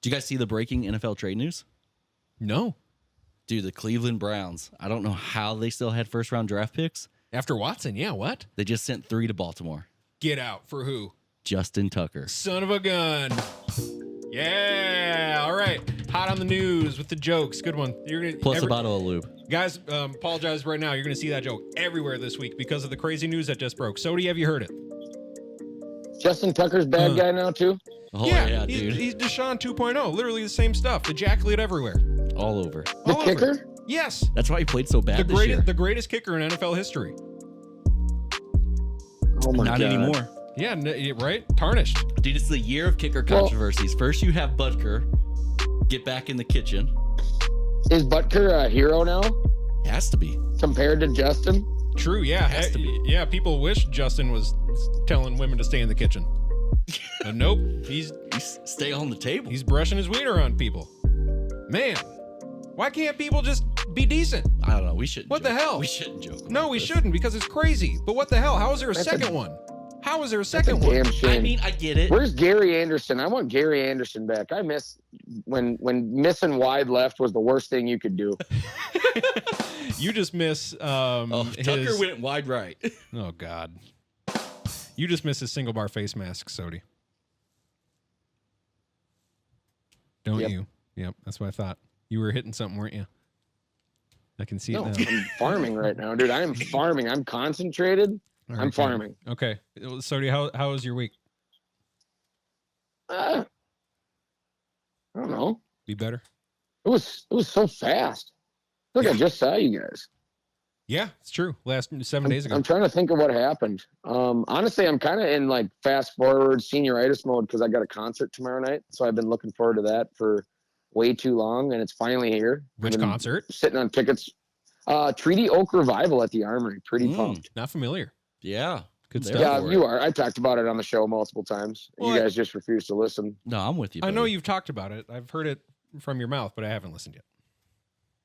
Did you guys see the breaking NFL trade news? No. Dude, the Cleveland Browns. I don't know how they still had first-round draft picks. After Watson, yeah, what? They just sent 3 to Baltimore. Get out. For who? Justin Tucker. Son of a gun. Yeah. All right. Hot on the news with the jokes. Good one. Plus a bottle of lube. Guys, apologize right now. You're going to see that joke everywhere this week because of the crazy news that just broke. Sody, have you heard it? Justin Tucker's bad guy now, too? Oh, yeah, he's, dude. He's Deshaun 2.0. Literally the same stuff. Ejaculate everywhere. All over. The All kicker? over. Yes. That's why he played so bad this year. The greatest kicker in NFL history. Oh, my Not God. anymore. Yeah, right? Tarnished. Dude, it's the year of kicker controversies. First, you have Butker get back in the kitchen. Is Butker a hero now It has to be. compared to Justin? True, yeah. Has to be. Yeah, people wish Justin was telling women to stay in the kitchen. But nope, You stay on the table. he's brushing his wiener on people. Man, why can't people just be decent? I don't know. We shouldn't. What the joke. hell? We shouldn't joke. No, about we this. shouldn't because it's crazy. But what the hell? How is there a That's second one? How is there a That's a second one? damn shame. I mean, I get it. Where's Gary Anderson? I want Gary Anderson back. I miss when missing wide left was the worst thing you could do. You just miss Tucker went wide right. Oh God. You just miss his single bar face mask, Sody. Don't Yep. you? Yep, that's what I thought. You were hitting something, weren't you? I can see No, it now. I'm farming right now, dude. I am farming. I'm concentrated. All I'm right, farming. good. Okay. Sody, how was your week? I don't know. Be better? It was so fast. I feel like I just saw you guys. Yeah, it's true. Last 7 days ago. I'm trying to think of what happened. Honestly, I'm kind of in like fast forward senioritis mode because I got a concert tomorrow night. So I've been looking forward to that for way too long, and it's finally here. Which I've been concert? Sitting on tickets. Treaty Oak Revival at the Armory. Pretty pumped. Not familiar. Yeah. Good There stuff. Yeah, for you it. are. I talked about it on the show multiple times. Well, You guys just refuse to listen. No, I'm with you. I know buddy. you've talked about it. I've heard it from your mouth, but I haven't listened yet.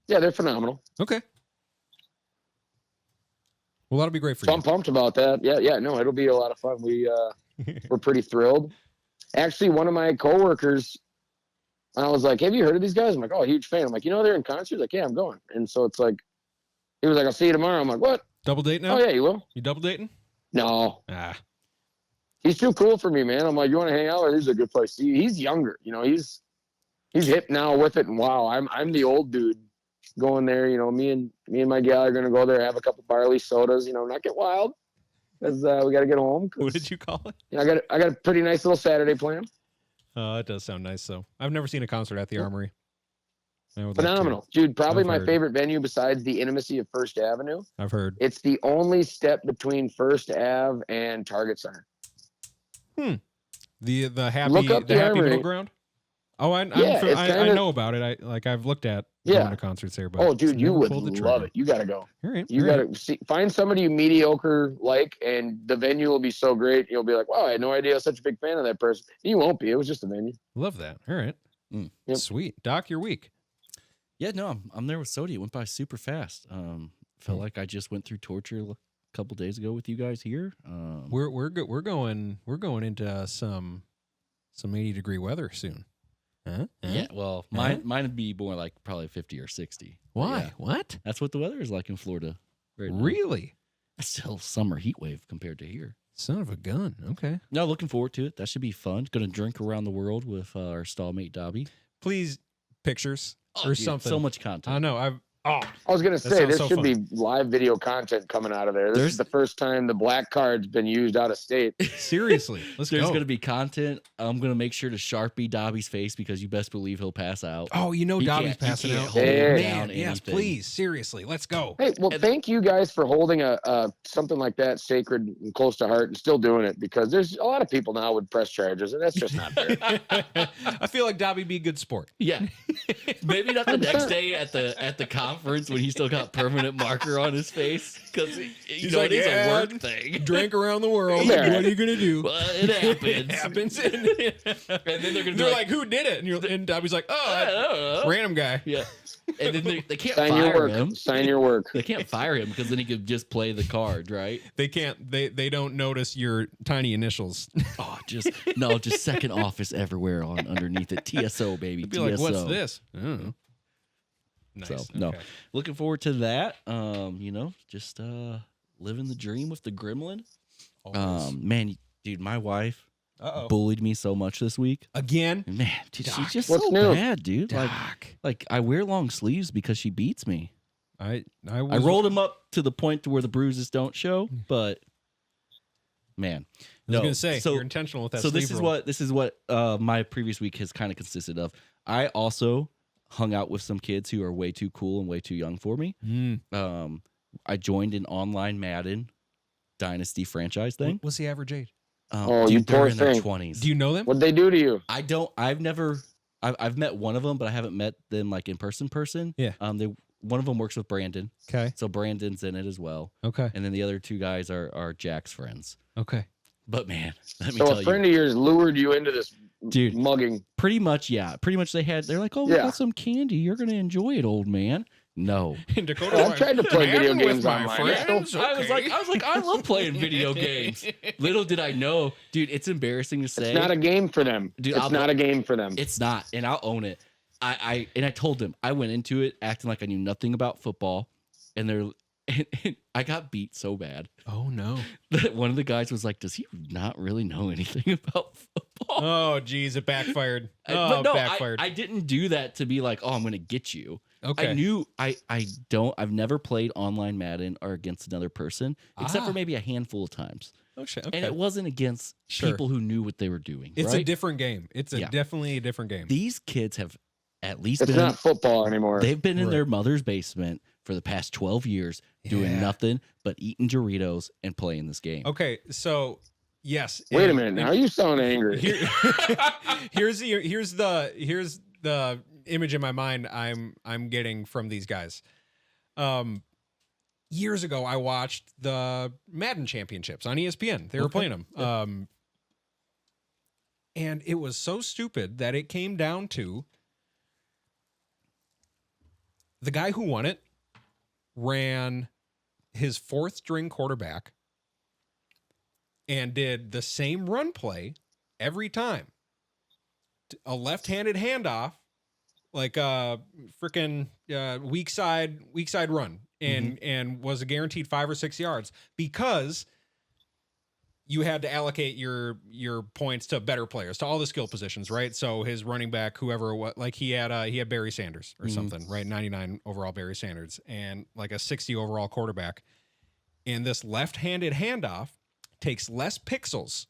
Yeah, they're phenomenal. Okay. Well, that'll be great for So you. I'm pumped about that. Yeah, no, it'll be a lot of fun. We're pretty thrilled. Actually, one of my coworkers, I was like, "Have you heard of these guys?" I'm like, "Oh, huge fan." I'm like, "You know they're in concert?" He's like, "Yeah, I'm going." And so it's like, he was like, "I'll see you tomorrow." I'm like, "What?" Double date now? "Oh yeah, you will." You double dating? No, Ah. he's too cool for me, man. I'm like, "You want to hang out? Here's a good place." He's younger, he's hip now with it, and wow, I'm the old dude going there. Me and my gal are gonna go there, have a couple barley sodas, not get wild, because we got to get home. What did you call it? I got a pretty nice little Saturday plan. It does sound nice, though. I've never seen a concert at the Armory. I would like to. Phenomenal, dude. Probably I've my heard. favorite venue besides the intimacy of First Avenue. I've heard. It's the only step between First Ave and Target Center. The happy Look up the happy Armory. middle ground. Oh, I it's I kinda- know about it. I've looked at Yeah. going to concerts there. But Oh, it's dude, you never would pulled the love trigger. it. You got to go. All right, You all got right. to find somebody you mediocre like, and the venue will be so great. You'll be like, wow, I had no idea I was such a big fan of that person. You won't be. It was just a venue. Love that. All right. Yep. Sweet. Doc, your week. Yeah, no, I'm there with Sody. It went by super fast. Felt like I just went through torture a couple days ago with you guys here. We're good. We're going into some 80-degree weather soon. Huh? Yeah, well, mine would be more like probably 50 or 60. But Why? yeah, What? that's what the weather is like in Florida. Right now. Really? That's still summer heat wave compared to here. Son of a gun. Okay. No, looking forward to it. That should be fun. Going to drink around the world with our stallmate Dobby. Please, pictures or Dude, something. So much content. I know. I was going to say, sounds there so should fun. be live video content coming out of there. This There's- is the first time the black card's been used out of state. Seriously. Let's There's go. going to be content. I'm going to make sure to Sharpie Dobby's face because you best believe he'll pass out. Oh, He Dobby's can't- he passing can't out. hold it Man, down yes, anything. please. Seriously. Let's go. Hey, well, thank you guys for holding a something like that sacred and close to heart and still doing it, because there's a lot of people now with press charges, and that's just not fair. I feel like Dobby be a good sport. Yeah, maybe not the next day at the conference when he still got permanent marker on his face because He's know like, it is "Yeah, a work thing. Drink around the world. Yeah. What are you gonna do? Well, it happens. It happens. And then they're gonna be They're like, like, who did it? And Dobby's like, I oh, don't know. random guy. Yeah, And then they can't Sign your fire work. him. Sign your work. They can't fire him because then he could just play the card, right? They can't. They don't notice your tiny initials. Oh, just second office everywhere on underneath it. TSO, baby. They'd be TSO. like, "What's this?" I don't know. Nice. So no, looking forward to that. Just living the dream with the gremlin. Man, dude, my wife bullied me so much this week. Again? Man, dude, she's just What's so new? bad, dude. Like I wear long sleeves because she beats me. I rolled them up to the point to where the bruises don't show, but man, I was gonna say you're intentional with that. So sleeve roll. this is what my previous week has kind of consisted of. I also hung out with some kids who are way too cool and way too young for me. I joined an online Madden Dynasty franchise thing. What's the average age? You They're poor in their thing. 20s. Do you know them? What'd they do to you? I've met one of them, but I haven't met them like in person. Yeah. One of them works with Brandon. Okay. So Brandon's in it as well. Okay. And then the other two guys are Jack's friends. Okay. But man, let me So tell a you. friend of yours lured you into this Dude, mugging. pretty much, yeah. Pretty much they're like, oh, we Yeah. got some candy. You're going to enjoy it, old man. No. In Dakota, I've tried to play video Madden with games my online. friends. I was like, I love playing video games. Little did I know, dude, it's embarrassing to say. It's not a game for them. Dude, it's not a game for them. It's not, and I'll own it. I told him I went into it acting like I knew nothing about football, and I got beat so bad Oh no. that one of the guys was like, "Does he not really know anything about football?" Oh geez, it backfired. But no, backfired. I didn't do that to be like, "Oh, I'm going to get you." Okay. I knew I've never played online Madden or against another person except for maybe a handful of times. Oh shit. Okay. And it wasn't against people who knew what they were doing. It's right? a different game. It's definitely a different game. These kids have at least It's been not football anymore. they've been in their mother's basement for the past 12 years doing nothing but eating Doritos and playing this game. Okay, so yes. Wait a minute. Now you sound angry. Here's the image in my mind I'm getting from these guys. Years ago, I watched the Madden Championships on ESPN. They were playing them. Yeah. And it was so stupid that it came down to the guy who won it ran his fourth string quarterback and did the same run play every time. A left-handed handoff, like a freaking weak side run, and was a guaranteed 5 or 6 yards because you had to allocate your points to better players, to all the skill positions, right? So his running back, whoever, like he had Barry Sanders or something, right? 99 overall Barry Sanders, and like a 60 overall quarterback. And this left-handed handoff takes less pixels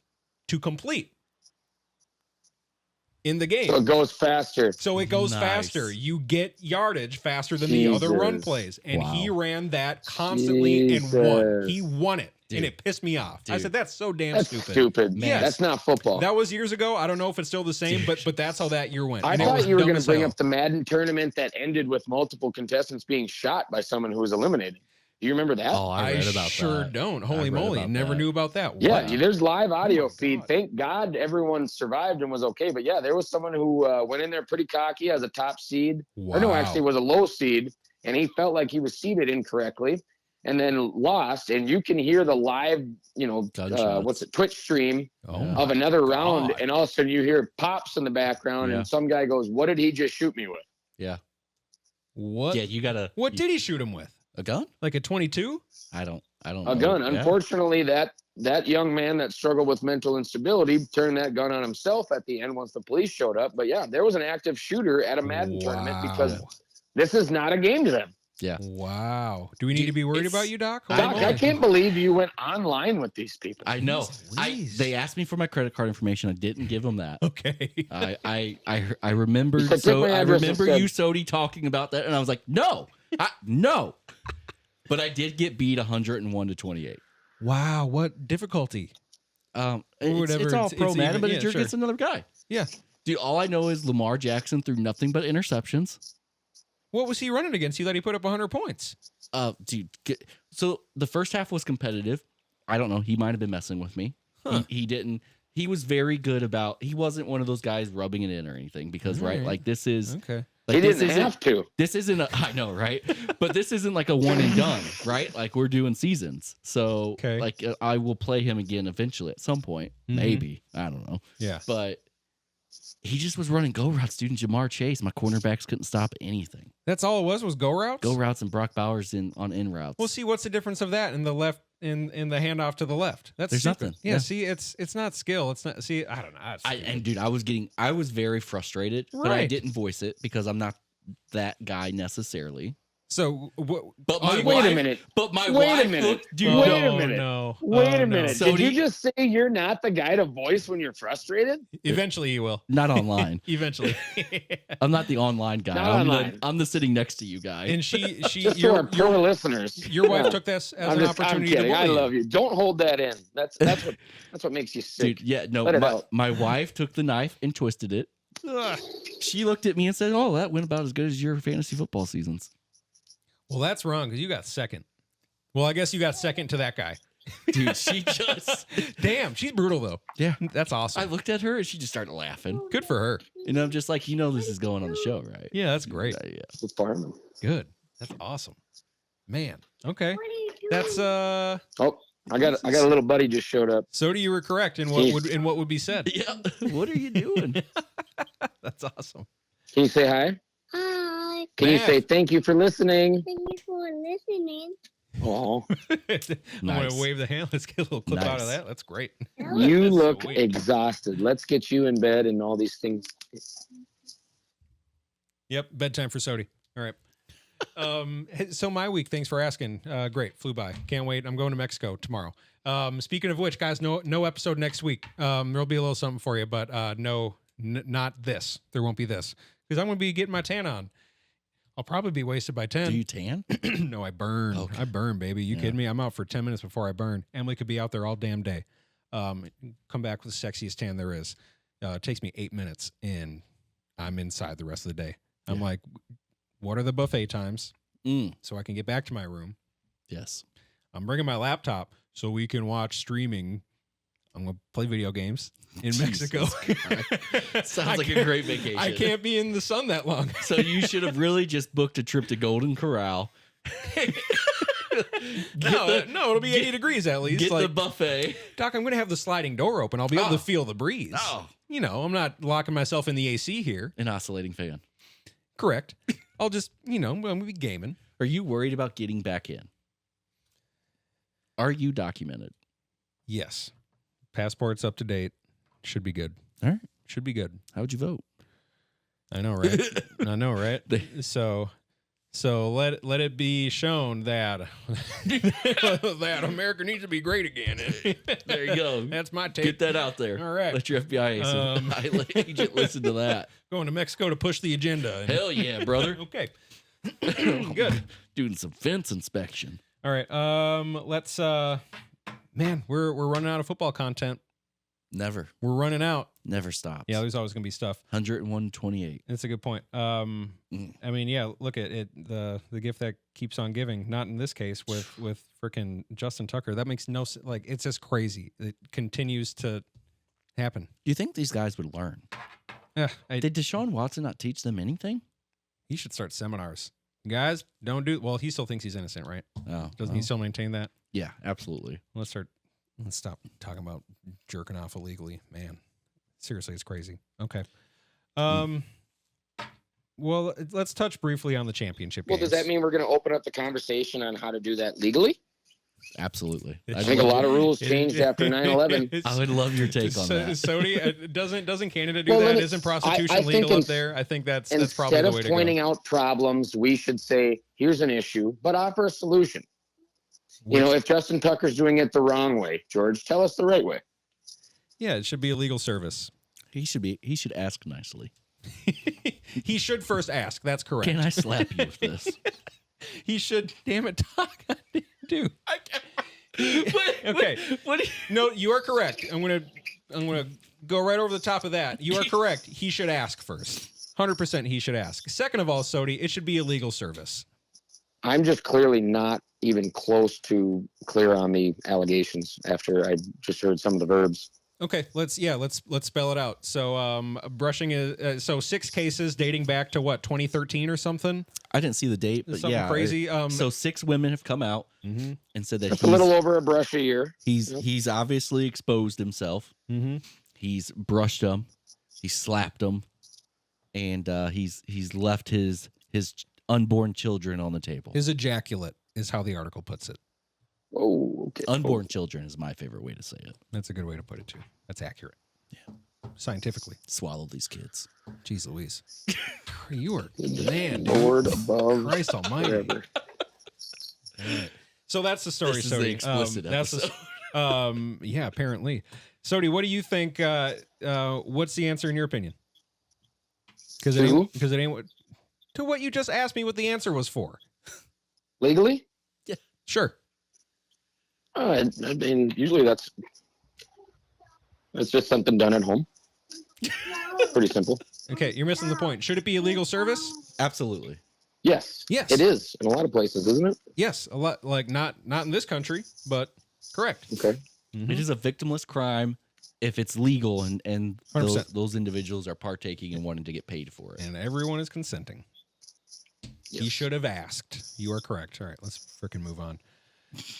to complete in the game. So it goes faster. So it goes Nice. faster. You get yardage faster than the other run Jesus. plays. And he Wow. ran that constantly and won. Jesus. He won it. Dude. And it pissed me off. I Dude. said, that's so damn That's stupid. stupid. Man. That's not football. That was years ago. I don't know if it's still the same, but that's how that year went. I And it was thought you were dumb going as to bring hell. up the Madden tournament that ended with multiple contestants being shot by someone who was eliminated. Do you remember that? Oh, I read about sure that. don't. I Holy read moly. about Never that. knew about that. Yeah, Wow. there's live audio my feed. God. Thank God everyone survived and was okay. But yeah, there was someone who went in there pretty cocky as a top seed. Or no, Wow. actually was a low seed, and he felt like he was seeded incorrectly and then lost. And you can hear the live, Gunshots. Twitch stream Oh, of another round. God. And all of a sudden you hear pops in the background Yeah. and some guy goes, "What did he just shoot me with?" Yeah. What? Yeah, you got to What did he shoot him with? a gun? Like a 22? I don't A know. gun. Yeah. Unfortunately, that young man that struggled with mental instability turned that gun on himself at the end once the police showed up. But yeah, there was an active shooter at a Madden tournament because this is not a game to them. Yeah. Wow. Do we need Dude, to be worried it's- about you, Doc? I Doc, know. I can't believe you went online with these people. I know. Jeez. They asked me for my credit card information. I didn't give them that. Okay. I remembered. You said, "Take So my I address remember instead." you, Sodi, talking about that, and I was like, no, no. But I did get beat 101 to 28. Wow. What difficulty? It's whatever, all it's pro Madden, even- but yeah, it's against sure. another guy. Yeah. Dude, all I know is Lamar Jackson threw nothing but interceptions. What was he running against? He thought he put up 100 points. So the first half was competitive. I don't know. He might have been messing with me. Huh. He didn't. He was very good about. He wasn't one of those guys rubbing it in or anything because All right. like this is. Okay. He this didn't isn't- have to. This isn't I know, right? But this isn't like a one and done, right? Like we're doing seasons. So Okay. like I will play him again eventually at some point. Mhm. Maybe. I don't know. Yeah. But he just was running go routes, dude. And Jamar Chase, my cornerbacks couldn't stop anything. That's all it was go routes? Go routes and Brock Bowers on in routes. Well, see, what's the difference of that in the left in the handoff to the left? That's There's stupid. nothing. Yeah, Yeah. see, it's not skill. It's not. See, I don't know. It's And dude, I was very frustrated, but I Right. didn't voice it because I'm not that guy necessarily. so But my Wait wife, a minute. But my Wait a wife minute. looked, dude. Wait no. a minute. No. Wait Oh, a minute. So Did do you you- just say you're not the guy to voice when you're frustrated? Eventually, you will. Not online. Eventually. I'm not the online guy. Not I'm online. I'm the sitting next to you guy. And she Just to our poor listeners. your wife Yeah. took this as I'm an just, I'm opportunity to kidding. I bully love you. Don't hold that in. That's what makes you sick. Dude, yeah, no, Let it out. my wife took the knife and twisted it. Ugh. She looked at me and said, "Oh, that went about as good as your fantasy football seasons." Well, that's wrong because you got second. Well, I guess you got second to that guy. Dude, she just Damn, she's brutal though. yeah. That's I awesome. looked at her and she just started laughing. Good for her. And I'm just like, this is going on the show, right? Yeah, that's great. Yeah. It's fireman. Good. That's awesome. Man. Okay. What are you doing? That's Oh, I got a little buddy just showed up. so you were correct in what would be said. Yeah. What are you doing? That's awesome. Can you say hi? Hi. Can you Matt. say thank you for listening? Thank you for listening. Oh, I'm Nice. gonna wave the hand. Let's get a little clip out of Nice. that. That's great. you That's look sweet. exhausted. Let's get you in bed and all these things. Yep, bedtime for Sodi. All right. So my week, thanks for asking. Great, flew by. Can't wait. I'm going to Mexico tomorrow. Speaking of which, guys, no episode next week. There'll be a little something for you, but not this. There won't be this because I'm going to be getting my tan on. I'll probably be wasted by 10. Do you tan? No, I burn. Okay. I burn, baby. You Yeah. kidding me? I'm out for 10 minutes before I burn. Emily could be out there all damn day. Come back with the sexiest tan there is. It takes me 8 minutes and I'm inside the rest of the day. I'm Yeah. like, what are the buffet times Mm, so I can get back to my room? yes. I'm bringing my laptop so we can watch streaming. I'm going to play video games in Mexico. Sounds like a great vacation. I can't be in the sun that long. So you should have really just booked a trip to Golden Corral. No, it'll be 80 degrees at least. Get Like, the buffet. Doc, I'm going to have the sliding door open. I'll be able Oh. to feel the breeze. Oh. You know, I'm not locking myself in the AC here. An oscillating fan. Correct. I'll just, I'm going to be gaming. Are you worried about getting back in? Are you documented? Yes. Passport's up to date. Should be good. All right. Should be good. How'd you vote? I know, right? I know, right? They- So let it be shown that that America needs to be great again. There you go. That's my take. Get that out there. All right. Let your FBI agent listen to that. Going to Mexico to push the agenda. Hell yeah, brother. Okay. Good. Doing some fence inspection. All right. Let's man, we're running out of football content. Never. We're running out. Never stops. Yeah, there's always gonna be stuff. 101.28. That's a good point. I mean, yeah, look at it. The gift that keeps on giving. Not in this case with freaking Justin Tucker. That makes no sense. Like, it's just crazy. It continues to happen. Do you think these guys would learn? Yeah, Did Deshaun Watson not teach them anything? he should start seminars. Guys, don't do. Well, he still thinks he's innocent, right? Oh, Doesn't he still maintain that? Yeah, absolutely. Let's stop talking about jerking off illegally, man. Seriously, it's crazy. Okay. Well, let's touch briefly on the championship Well, games. does that mean we're going to open up the conversation on how to do that legally? Absolutely. I think a lot of rules changed after 9/11. I would love your take on that. Sodi, doesn't Canada do Well, that? let me- Isn't prostitution I think legal up ins- there? I think that's probably Instead the of way to pointing go. out problems, we should say, here's an issue, but offer a solution. You know, if Justin Tucker's doing it the wrong way, George, tell us the right way. Yeah, it should be a legal service. He should ask nicely. He should first ask. That's correct. Can I slap you with this? He should. Damn it, Doc. Dude. Okay. Okay. No, you are correct. I'm gonna go right over the top of that. You are correct. He should ask first. 100% he should ask. Second of all, Sodi, it should be a legal service. I'm just clearly not even close to clear on the allegations after I just heard some of the verbs. Okay, let's spell it out. So brushing is 6 cases dating back to what, 2013 or something? I didn't see the date, but Something yeah, crazy. So 6 women have come out Mhm. and said that That's a little over a brush a year. he's obviously exposed himself. Mm-hmm. He's brushed them, he slapped them, and he's left his unborn children on the table. His ejaculate is how the article puts it. Oh, okay. Unborn children is my favorite way to say it. That's a good way to put it too. That's accurate. Yeah, scientifically. Swallow these kids. Jeez Louise, you are man, dude. Lord above. Christ Almighty. Whatever. So that's the story. This is Sody. the explicit That's episode. yeah, apparently. Sody, what do you think? What's the answer in your opinion? Because it ain't what to what you just asked me what the answer was for. Legally? Sure. I mean, usually that's just something done at home. Pretty simple. Okay, you're missing the point. Should it be a legal service? Absolutely. Yes. Yes. It is in a lot of places, isn't it? Yes, a lot. Like not in this country, but correct. Okay. It is a victimless crime if it's legal and 100%. those individuals are partaking and wanting to get paid for it. And everyone is consenting. He Yes. should have asked. You are correct. All right, let's freaking move on.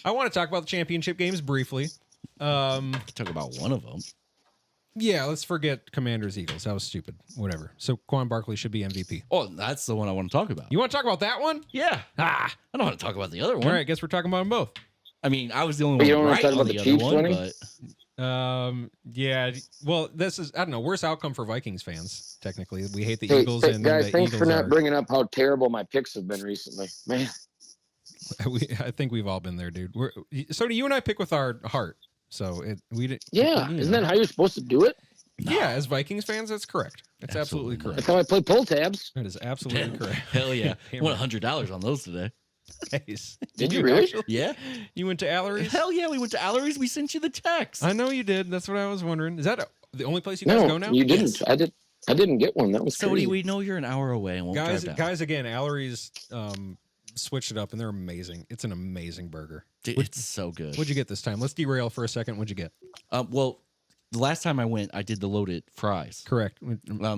I want to talk about the championship games briefly. Talk about one of them. Yeah, let's forget Commanders Eagles. That was stupid. Whatever. So Quan Barkley should be MVP. Oh, that's the one I want to talk about. You want to talk about that one? Yeah. I don't want to talk about the other one. All right, guess we're talking about them both. I mean, I was the only But you one don't wanna right talk on about the the other Chiefs one, winning? but Yeah. Well, this is, I don't know, worst outcome for Vikings fans, technically. We hate the Hey, Eagles, hey, and guys, the thanks for Eagles not bringing up how terrible my picks have been recently. Man, I think we've all been there, dude. So do you and I pick with our heart. So we didn't. yeah, you isn't know. that how you're supposed to do it? Yeah, as Vikings fans, that's correct. That's absolutely Absolutely not. correct. That's how I play pull tabs. That is absolutely correct. hell yeah. Damn Won right. $100 on those today. Nice. Did you really? actually? Yeah. You went to Allery's? Hell yeah, we went to Allery's. We sent you the text. I know you did. That's what I was wondering. Is that the only place you guys No, go now? you didn't. Yes. I didn't get one. That was So crazy. we know you're an hour away and won't Guys, drive down. guys, again, Allery's switched it up, and they're amazing. It's an amazing burger. Dude, it's so good. What'd you get this time? Let's derail for a second. What'd you get? Well, the last time I went, I did the loaded fries. Correct.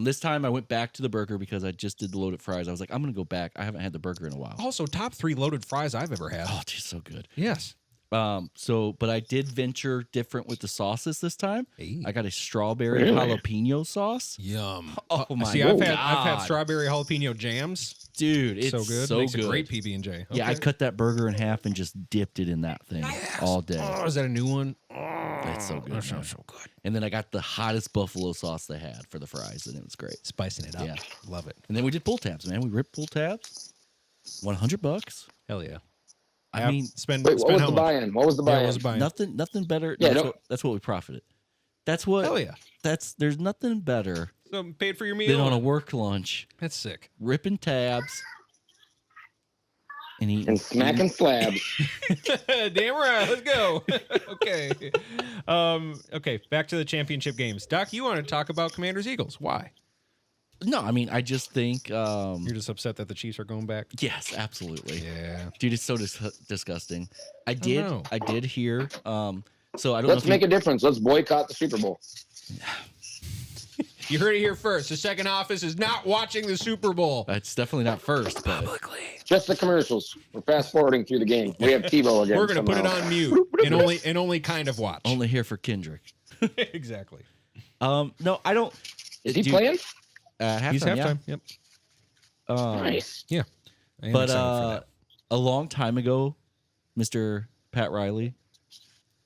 This time I went back to the burger because I just did the loaded fries. I was like, I'm gonna go back. I haven't had the burger in a while. Also, top 3 loaded fries I've ever had. Oh, dude, so good. Yes. But I did venture different with the sauces this time. Hey. I got a strawberry Really? jalapeno sauce. Yum. Oh my See, god, I've had strawberry jalapeno jams. dude, it's so good. So Makes good. a great PB&J. Yeah, I Okay. cut that burger in half and just dipped it in that thing all day. Oh, is that a new one? Oh, It's so good. That sounds man. so good. And then I got the hottest buffalo sauce they had for the fries, and it was great. Spicing it up. Yeah. Love it. And then we did pull tabs, man. We ripped pull tabs. $100. Hell yeah. I mean, spend Wait, what spend was how the much? buy-in? What was the Yeah, buy-in? what was the buy-in? nothing better. Yeah, That's what we profited. That's what. Hell yeah. There's nothing better So paid for your meal. than on a work lunch That's sick. ripping tabs and eating And smacking slabs. Damn right. Let's go. Okay. Okay. Back to the championship games. Doc, you want to talk about Commanders Eagles? Why? No, I mean, I just think. You're just upset that the Chiefs are going back. Yes, absolutely. Yeah. Dude, it's so disgusting. I know. did hear. So I don't Let's know. make a difference. Let's boycott the Super Bowl. You heard it here first. The second office is not watching the Super Bowl. It's definitely not first, but Just the commercials. We're fast forwarding through the game. We have TiVo again. We're gonna put it somehow. on mute and only kind of watch. only here for Kendrick. Exactly. No, I don't. Is he dude, playing? Halftime, He's halftime. yeah. Yep. Nice. I am But excited for that. a long time ago, Mr. Pat Riley,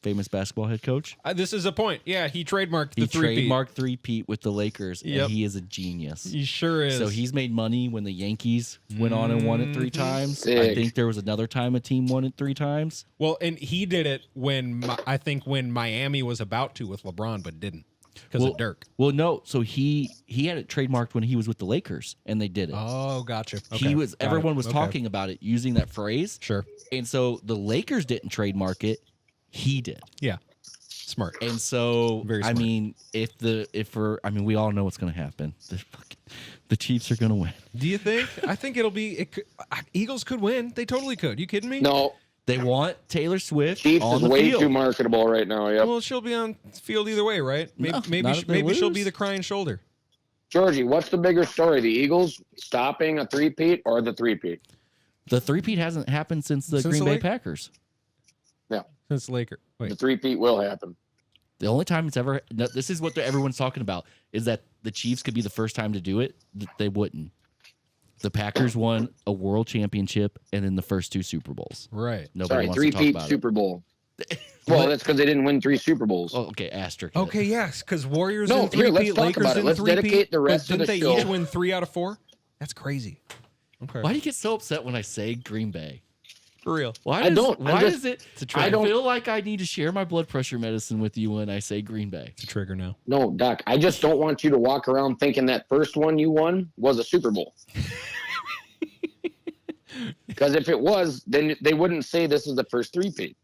famous basketball head coach, This is a point. Yeah, he trademarked the he three-peat. trademarked three-peat with the Lakers, Yep. and he is a genius. He sure is. So he's made money when the Yankees went on and won it 3 times. I Sick. think there was another time a team won it 3 times. well, and he did it when I think when Miami was about to with LeBron, but didn't because of Dirk. Well, no. So he had it trademarked when he was with the Lakers, and they did it. Oh, gotcha. He was. Got Everyone it. was Okay. talking about it using that phrase, Sure. and so the Lakers didn't trademark it. He did. Yeah. Smart. And so, Very I smart. mean, we all know what's going to happen. The Chiefs are going to win. Do you think? I think it'll be. Eagles could win. They totally could. You kidding me? No. They want Taylor Swift Chiefs on is the way field. too marketable right now. Yep. Well, she'll be on field either way, right? Maybe No, maybe, not if they maybe she'll be lose. the crying shoulder. Georgie, what's the bigger story? The Eagles stopping a three-peat or the three-peat? The three-peat hasn't happened since the Since Green the Bay Lake- Packers. Since Laker. The Wait. three-peat will happen. The only time it's ever no, this is what everyone's talking about is that the Chiefs could be the first time to do it. They wouldn't. The Packers won a world championship and then the first 2 Super Bowls. Right. Nobody Sorry, wants to talk three-peat about Super Bowl. Well, that's because they didn't win 3 Super Bowls. it. Oh, okay, asterisk. it. Okay, yes, because Warriors No, in here, let's three-peat, talk Lakers about it. in Let's three-peat. dedicate the rest Didn't of the they show. each win 3 out of 4? That's crazy. Okay. Why do you get so upset when I say Green Bay? For real. Why I does, don't. Why I'm does it? I I don't- feel like I need to share my blood pressure medicine with you when I say Green Bay. It's a trigger now. No, Doc, I just don't want you to walk around thinking that first one you won was a Super Bowl. Because if it was, then they wouldn't say this is the first three-peat.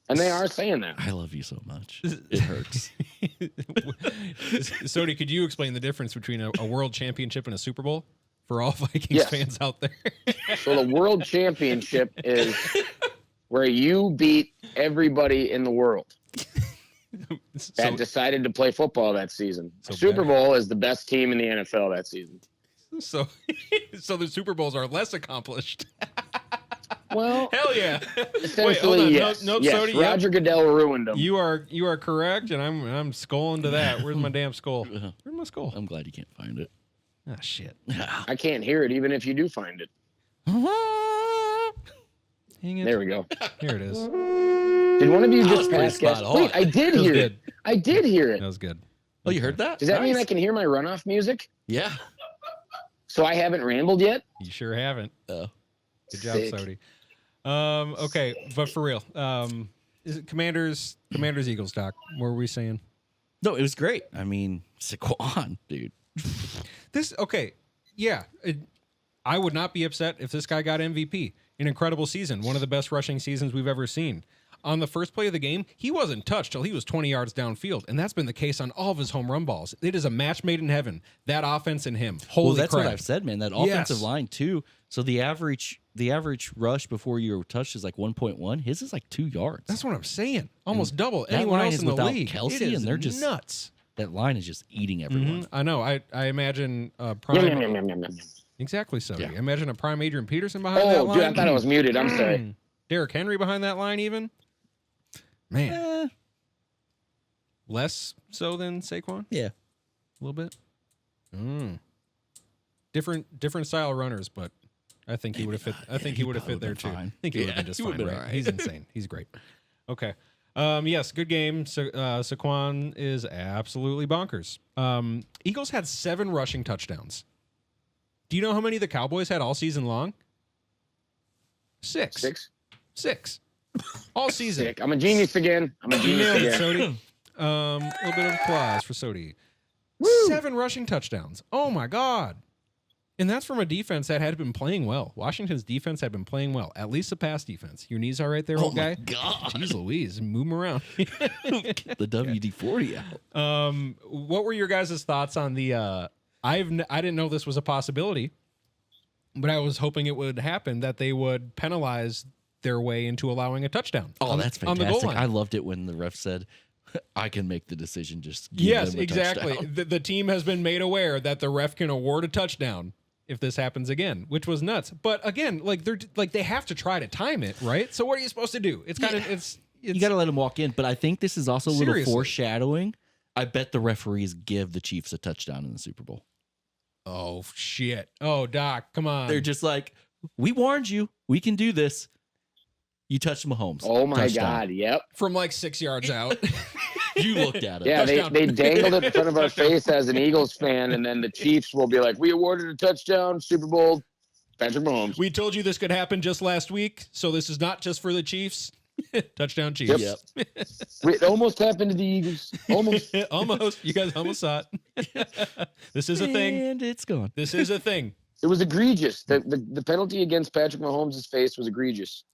And they are saying that. I love you so much. It hurts. Sody, could you explain the difference between a world championship and a Super Bowl for all Vikings Yes. fans out there? So the World Championship is where you beat everybody in the world that decided to play football that season. So Super bad. Bowl is the best team in the NFL that season. So the Super Bowls are less accomplished. Well, Hell yeah! essentially, yes. No, yes. Sody, yep. Roger Goodell ruined them. You are correct, and I'm skulling to that. Where's my damn skull? Uh-huh. Where's my skull? I'm glad you can't find it. Ah, shit. I can't hear it even if you do find it. Hang it. There we go. Here it is. Did one of you That was just pretty pass gas? spot on. Wait, I did That was hear good. it. I did hear it. That was good. Oh, you heard that? Does that mean I Nice. can hear my runoff music? Yeah. So I haven't rambled yet? You sure haven't. Oh. Good job, Sick. Sody. Okay, but for real, is it Commanders Eagles, Doc? What were we saying? No, it was great. I mean, Saquon, dude. I would not be upset if this guy got MVP. An incredible season, one of the best rushing seasons we've ever seen. On the first play of the game, he wasn't touched till he was 20 yards downfield, and that's been the case on all of his home run balls. It is a match made in heaven. That offense and him. Holy Well, that's crap. what I've said, man. That offensive Yes. line too. So the average rush before you're touched is like 1.1. His is like 2 yards. That's what I'm saying. Almost double that anyone line else is in the without league. Kelsey, It is and they're just- nuts. That line is just eating everyone. I know. I imagine Yum, prime. yum, yum, yum, yum, yum. Exactly so. Yeah. I imagine a prime Adrian Peterson behind that Oh, line. dude, I thought I was muted. I'm sorry. Derrick Henry behind that line, even. Man, Eh, less so than Saquon. yeah. A little bit. Different style runners, but I think he would have fit. I think he would have fit there too. fine. I think he would Yeah, have been just he fine. would've been Right? all right. He's insane. He's great. Okay. Yes, good game. Saquon is absolutely bonkers. Eagles had 7 rushing touchdowns. Do you know how many the Cowboys had all season long? 6. 6. All season. Sick. I'm a genius again. I'm a You genius nailed it, again. Sody. A little bit of applause for Sody. 7 rushing touchdowns. Oh my God. And that's from a defense that had been playing well. Washington's defense had been playing well, at least the pass defense. Your knees all right there, Oh old my guy? god. Jeez Louise, move him around. The WD-40 out. What were your guys' thoughts on the? I didn't know this was a possibility, but I was hoping it would happen that they would penalize their way into allowing a touchdown. Oh, on- that's on the goal fantastic. line. I loved it when the ref said, I can make the decision. Just give Yes, them a exactly. touchdown." The team has been made aware that the ref can award a touchdown if this happens again, which was nuts. But again, they have to try to time it, right? So what are you supposed to do? It's kind of it's You got to let them walk in. But I think this is also a little Seriously. foreshadowing. I bet the referees give the Chiefs a touchdown in the Super Bowl. oh shit. Oh Doc, come on. They're just like, we warned you. We can do this. You touched Mahomes. Oh my Touchdown. God. Yep. from like 6 yards out. You looked at it. Yeah, Touchdown. they dangled it in front of our face as an Eagles fan, and then the Chiefs will be like, "We awarded a touchdown, Super Bowl, Patrick Mahomes." We told you this could happen just last week, so this is not just for the Chiefs. Touchdown Chiefs. Yep. It almost happened to the Eagles. Almost. Almost. You guys almost saw it. This is a thing. And it's gone. This is a thing. It was egregious. The penalty against Patrick Mahomes' face was egregious.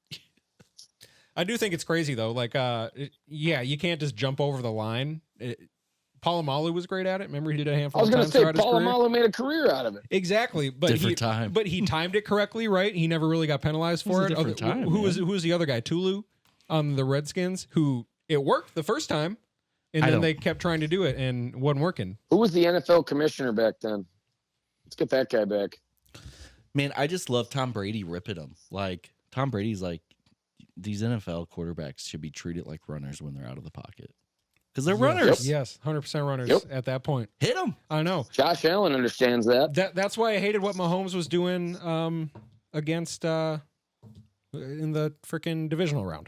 I do think it's crazy though. Like, yeah, you can't just jump over the line. Polamalu was great at it. Remember, he did a handful I was of going times to say, throughout his career. Polamalu made a career out of it. Exactly, but Different he timed it correctly, right? He never really got penalized for It was it. a different time, who man. was the other guy? Tulu on the Redskins, who it worked the first time, and I then don't- they kept trying to do it and wasn't working. Who was the NFL commissioner back then? Let's get that guy back. Man, I just love Tom Brady ripping them. Like, Tom Brady's like, these NFL quarterbacks should be treated like runners when they're out of the pocket. Because they're runners. Yes, 100% runners Yep. at that point. Hit them. I know. Josh Allen understands that. That's why I hated what Mahomes was doing against in the freaking divisional round.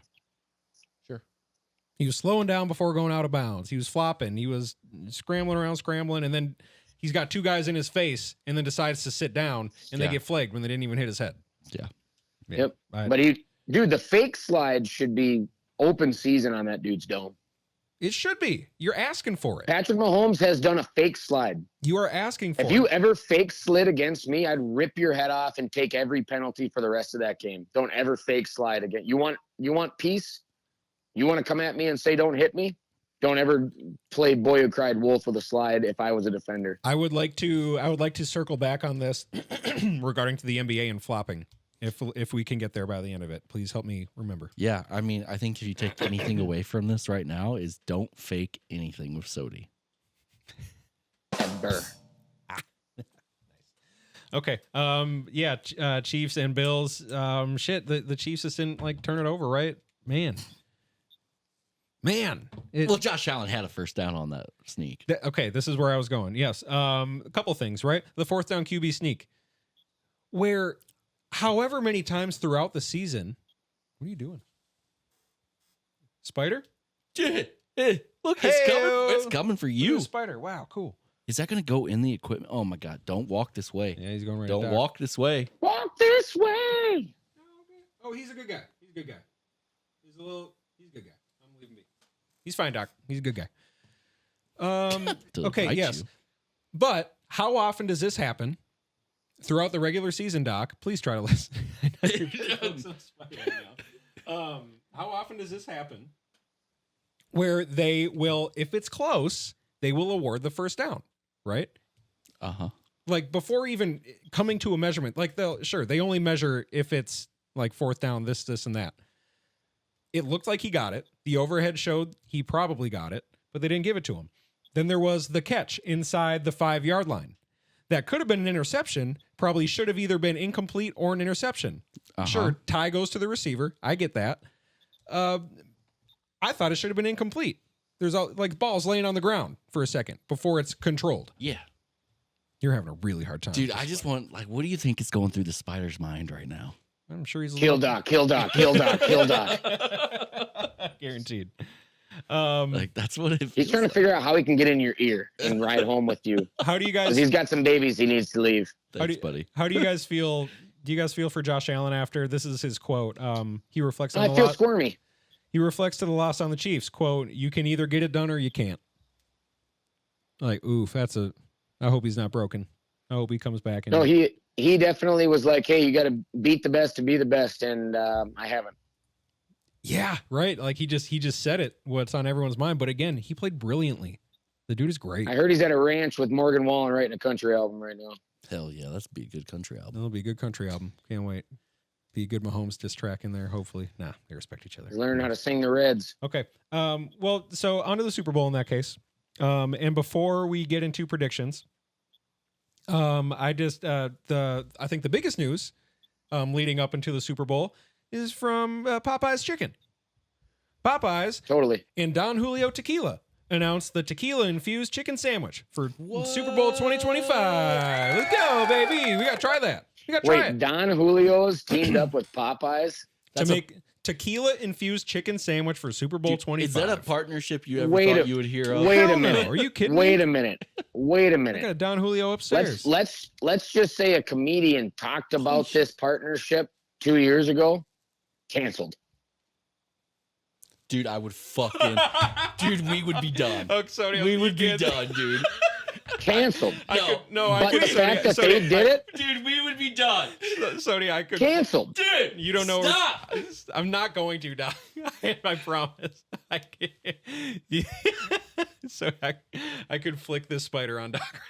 Sure. He was slowing down before going out of bounds. He was flopping. He was scrambling, and then he's got two guys in his face, and then decides to sit down, and they Yeah. get flagged when they didn't even hit his head. Yeah. Yep. I- But dude, the fake slide should be open season on that dude's dome. It should be. You're asking for it. Patrick Mahomes has done a fake slide. You are asking for If it. you ever fake slid against me, I'd rip your head off and take every penalty for the rest of that game. Don't ever fake slide again. You want peace? You want to come at me and say don't hit me? Don't ever play boy who cried wolf with a slide if I was a defender. I would like to circle back on this regarding to the NBA and flopping. If we can get there by the end of it, please help me remember. Yeah. I mean, I think if you take anything away from this right now is don't fake anything with Sodi. Ever. Okay. Chiefs and Bills. The Chiefs just didn't like turn it over, right? Man. Well, Josh Allen had a first down on that sneak. Okay, this is where I was going. Yes. A couple things, right? The fourth down QB sneak. Where however many times throughout the season, what are you doing? Spider? Look, Hey-o. it's coming for Look at you. the spider. Wow, cool. Is that going to go in the equipment? Oh my God! Don't walk this way. Yeah, he's going right. Don't walk this way. Walk this way. Oh, he's a good guy. He's a good guy. He's a good guy. I'm leaving me. He's fine, Doc. He's a good guy. To Okay, bite yes. you. But how often does this happen throughout the regular season, Doc? Please try to listen. I know you're feeling so spicy right now. How often does this happen where they will, if it's close, they will award the first down, right? Uh-huh. Like before even coming to a measurement, like they only measure if it's like fourth down, this, and that. It looked like he got it. The overhead showed he probably got it, but they didn't give it to him. Then there was the catch inside the 5-yard line. That could have been an interception, probably should have either been incomplete or an interception. Uh-huh. Sure, tie goes to the receiver. I get that. I thought it should have been incomplete. There's like balls laying on the ground for a second before it's controlled. Yeah. You're having a really hard time. Dude, I just want, like, what do you think is going through the spider's mind right now? I'm sure he's a Kill little... Doc, kill Doc, kill Doc, kill Doc. Guaranteed. Like, that's what it He's feels trying to figure out how he can get in your ear and ride home with you. How do you Because guys he's got some babies he needs to leave. Thanks, buddy. How do you guys feel? Do you guys feel for Josh Allen after this is his quote? He reflects on I the feel loss. squirmy. He reflects to the loss on the Chiefs. Quote: "You can either get it done or you can't." Like, oof, I hope he's not broken. I hope he comes back. And No, he definitely was like, hey, you got to beat the best to be the best, and I haven't. yeah, right. Like he just said it. What's on everyone's mind? But again, he played brilliantly. The dude is great. I heard he's at a ranch with Morgan Wallen writing a country album right now. Hell yeah, that's be a good country album. That'll be a good country album. Can't wait. Be a good Mahomes diss track in there. Hopefully, nah, they respect each other. He's learning how to sing the Reds. Okay. Well, so on to the Super Bowl in that case. And before we get into predictions, I think the biggest news leading up into the Super Bowl is from Popeye's Chicken. Popeye's Totally. and Don Julio Tequila announced the tequila-infused chicken sandwich for Super Bowl 2025. Let's go, baby. We got to try that. We got to try Wait, it. Don Julio's teamed up with Popeyes? To make tequila-infused chicken sandwich for Super Bowl 25. Is that a partnership you ever Wait thought a- you would hear of? Wait Hell a no. minute. Are you kidding Wait me? a minute. Wait a I got minute. a Don Julio upstairs. Let's just say a comedian talked about this partnership 2 years ago. Canceled. Dude, I would fucking... Dude, we would be done. Oh, sorry, We would be done, dude. Canceled. No. But the fact that they did it, Dude, we would even be done. Sony, I could Canceled. Dude, You don't know. stop. I'm not going to, Doc. I promise. I can't. So I could flick this spider on Doc.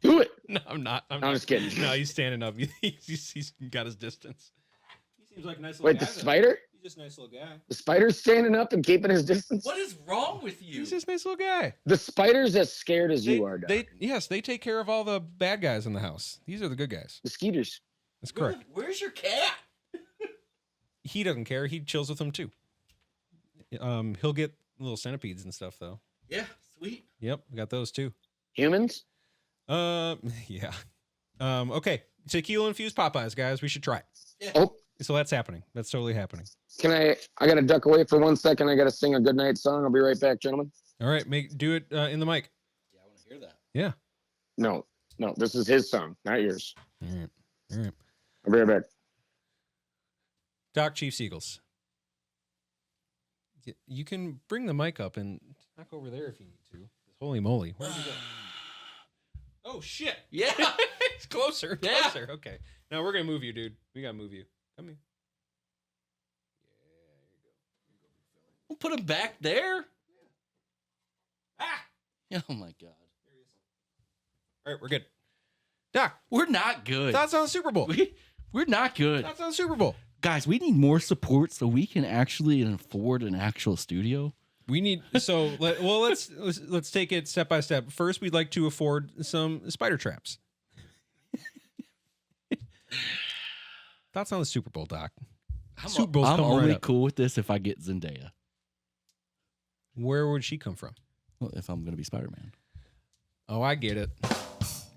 Do it. No, I'm not. I'm just kidding. No, he's standing up. He's got his distance. He seems like a nice little Wait, guy. the spider? He's just a nice little guy. The spider's standing up and keeping his distance? What is wrong with you? He's just a nice little guy. The spider's as scared as you are, Doc. They take care of all the bad guys in the house. These are the good guys. The skeeters. That's correct. Where's your cat? He doesn't care. He chills with them too. He'll get little centipedes and stuff though. Yeah, sweet. Yep, we got those too. Humans? Yeah. Okay. Tequila-infused Popeyes, guys. We should try it. Yeah. Oh, So that's happening. That's totally happening. can I got to duck away for 1 second. I got to sing a goodnight song. I'll be right back, gentlemen. All right, do it in the mic. Yeah, I want to hear that. Yeah. No, this is his song, not yours. All right. I'll be right back. Doc Chiefs Eagles. You can bring the mic up and knock over there if you need to. Holy moly. Where did you go? Oh, shit. Yeah. It's closer. Yeah. Closer. Okay. Now we're going to move you, dude. We got to move you. Come here. We'll put him back there. Ah. Oh my god. All right, we're good. Doc, We're not good. thoughts on the Super Bowl? We're not good. Thoughts on the Super Bowl? Guys, we need more support so we can actually afford an actual studio. We need let's take it step by step. First, we'd like to afford some spider traps. Thoughts on the Super Bowl, Doc? Super Bowl's I'm coming only right up. cool with this if I get Zendaya. Where would she come from? Well, if I'm going to be Spider-Man. Oh, I get it.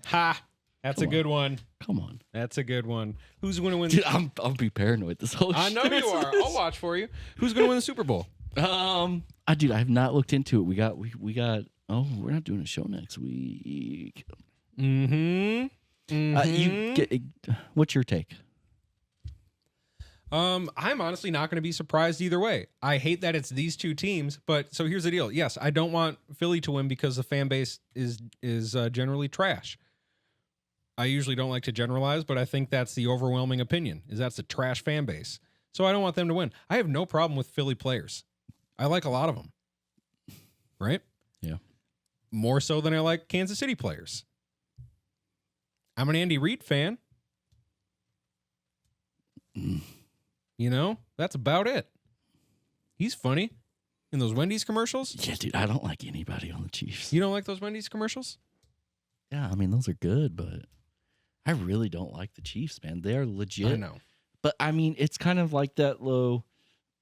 Ha! That's Come a good one. Come on. That's a good one. Who's going to win? Dude, I'll be paranoid this whole I know you are. I'll watch for you. Who's going to win the Super Bowl? Dude, I have not looked into it. We got. Oh, we're not doing a show next week. Mm-hmm. What's your take? I'm honestly not going to be surprised either way. I hate that it's these two teams, but so here's the deal. Yes, I don't want Philly to win because the fan base is generally trash. I usually don't like to generalize, but I think that's the overwhelming opinion. Is that's a trash fan base. So I don't want them to win. I have no problem with Philly players. I like a lot of them. Right? Yeah. More so than I like Kansas City players. I'm an Andy Reid fan. You know, that's about it. He's funny in those Wendy's commercials. Yeah, dude, I don't like anybody on the Chiefs. You don't like those Wendy's commercials? Yeah, I mean, those are good, but I really don't like the Chiefs, man. They're legit. I know. But, I mean, it's kind of like that low.